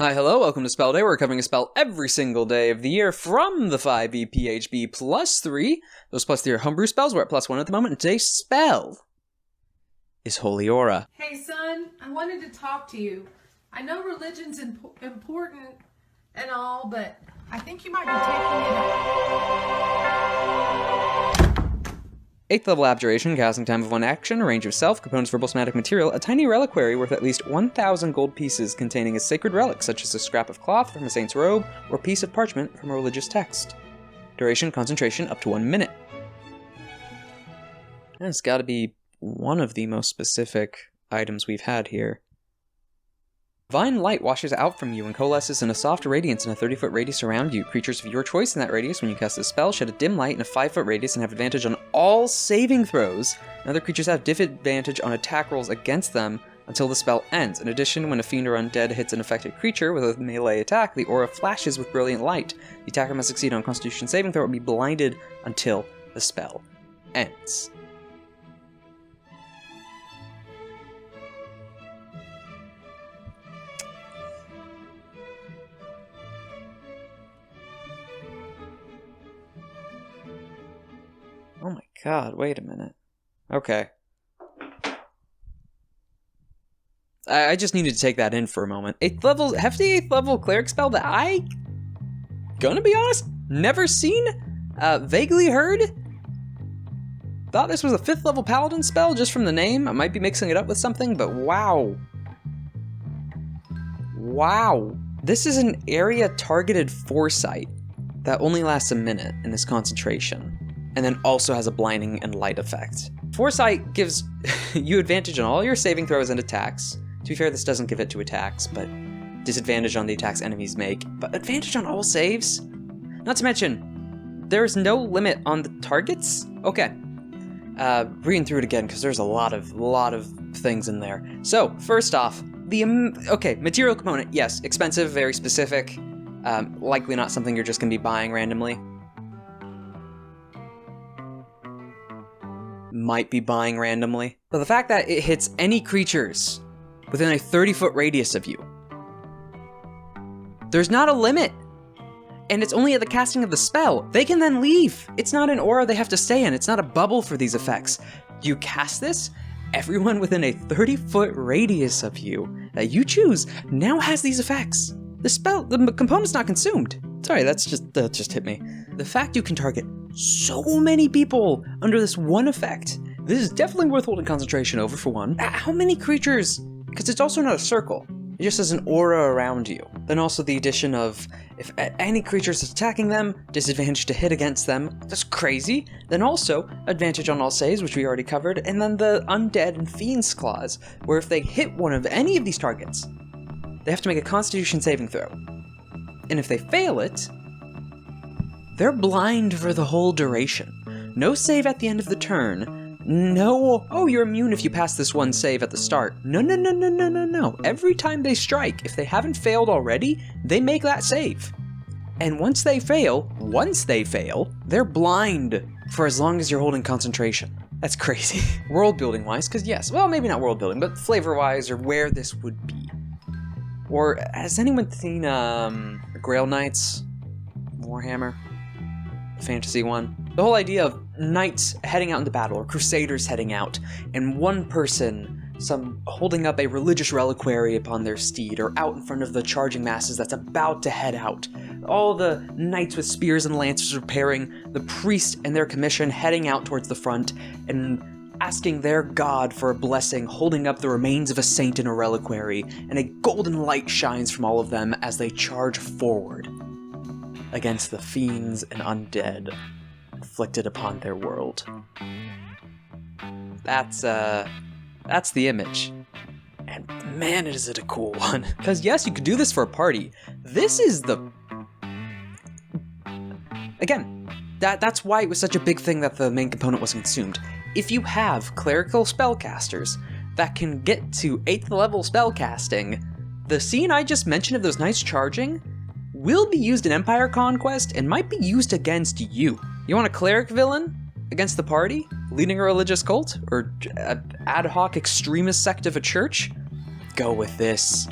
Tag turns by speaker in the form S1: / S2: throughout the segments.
S1: Hi, hello, welcome to Spell Day. We're covering a spell every single day of the year from the 5e PHB +3. Those +3 are homebrew spells. We're at +1 at the moment, and today's spell is Holy Aura.
S2: Hey son, I wanted to talk to you. I know religion's important and all, but I think you might be taking it up.
S1: 8th level Abjuration, casting time of 1 action, a range of self, components verbal somatic material, a tiny reliquary worth at least 1,000 gold pieces containing a sacred relic such as a scrap of cloth from a saint's robe or piece of parchment from a religious text. Duration, concentration, up to 1 minute. And it's gotta be one of the most specific items we've had here. Divine light washes out from you and coalesces in a soft radiance in a 30-foot radius around you. Creatures of your choice in that radius, when you cast this spell, shed a dim light in a 5-foot radius and have advantage on all saving throws. And other creatures have disadvantage on attack rolls against them until the spell ends. In addition, when a fiend or undead hits an affected creature with a melee attack, the aura flashes with brilliant light. The attacker must succeed on a Constitution saving throw or be blinded until the spell ends. Oh my god, wait a minute. Okay. I just needed to take that in for a moment. 8th level, hefty 8th level cleric spell that I, gonna be honest, never seen, vaguely heard. Thought this was a 5th level paladin spell just from the name. I might be mixing it up with something, but wow. Wow. This is an area targeted foresight that only lasts a minute in this concentration, and then also has a blinding and light effect. Foresight gives you advantage on all your saving throws and attacks. To be fair, this doesn't give it to attacks, but disadvantage on the attacks enemies make, but advantage on all saves? Not to mention, there's no limit on the targets? Okay. Reading through it again, because there's a lot of things in there. So, first off, material component, yes, expensive, very specific, likely not something you're just going to be buying randomly. Might be buying randomly. But the fact that it hits any creatures within a 30-foot radius of you. There's not a limit. And it's only at the casting of the spell. They can then leave. It's not an aura they have to stay in. It's not a bubble for these effects. You cast this, everyone within a 30-foot radius of you that you choose now has these effects. The component's not consumed. Sorry, that just hit me. The fact you can target so many people under this one effect. This is definitely worth holding concentration over, for one. How many creatures? Because it's also not a circle. It just has an aura around you. Then also the addition of, if any creature is attacking them, disadvantage to hit against them. That's crazy. Then also, advantage on all saves, which we already covered. And then the undead and fiends clause, where if they hit one of any of these targets, they have to make a Constitution saving throw. And if they fail it, they're blind for the whole duration. No save at the end of the turn. No, oh, you're immune if you pass this one save at the start. No. Every time they strike, if they haven't failed already, they make that save. And once they fail, they're blind for as long as you're holding concentration. That's crazy. World building wise, because yes, well, maybe not world building, but flavor wise, or where this would be. Or has anyone seen Grail Knights? Warhammer? Fantasy one. The whole idea of knights heading out into battle, or crusaders heading out, and one person, holding up a religious reliquary upon their steed, or out in front of the charging masses that's about to head out. All the knights with spears and lances repairing, the priest and their commission heading out towards the front, and asking their god for a blessing, holding up the remains of a saint in a reliquary, and a golden light shines from all of them as they charge forward against the fiends and undead inflicted upon their world. That's the image. And man, is it a cool one. Because yes, you could do this for a party. This is again, that's why it was such a big thing that the main component wasn't consumed. If you have clerical spellcasters that can get to 8th level spellcasting, the scene I just mentioned of those knights charging will be used in Empire Conquest and might be used against you. You want a cleric villain against the party, leading a religious cult, or an ad hoc extremist sect of a church? Go with this.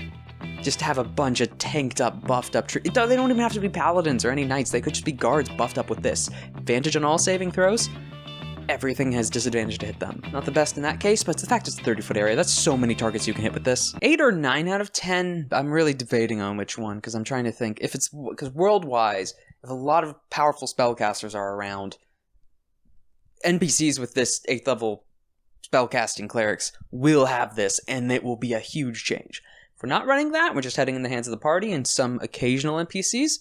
S1: just have a bunch of tanked up, buffed up they don't even have to be paladins or any knights, they could just be guards buffed up with this. Advantage on all saving throws, everything has disadvantage to hit them. Not the best in that case, but the fact it's a 30-foot area, that's so many targets you can hit with this. 8 or 9 out of 10, I'm really debating on which one, because I'm trying to think, because world-wise, if a lot of powerful spellcasters are around, NPCs with this 8th level spellcasting clerics will have this, and it will be a huge change. If we're not running that, we're just heading in the hands of the party and some occasional NPCs,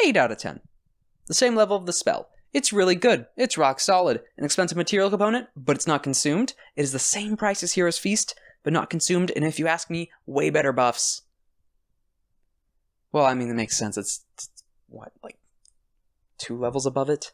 S1: 8 out of 10. The same level of the spell. It's really good. It's rock solid. An expensive material component, but it's not consumed. It is the same price as Hero's Feast, but not consumed, and if you ask me, way better buffs. Well, I mean, it makes sense. It's what, like 2 levels above it?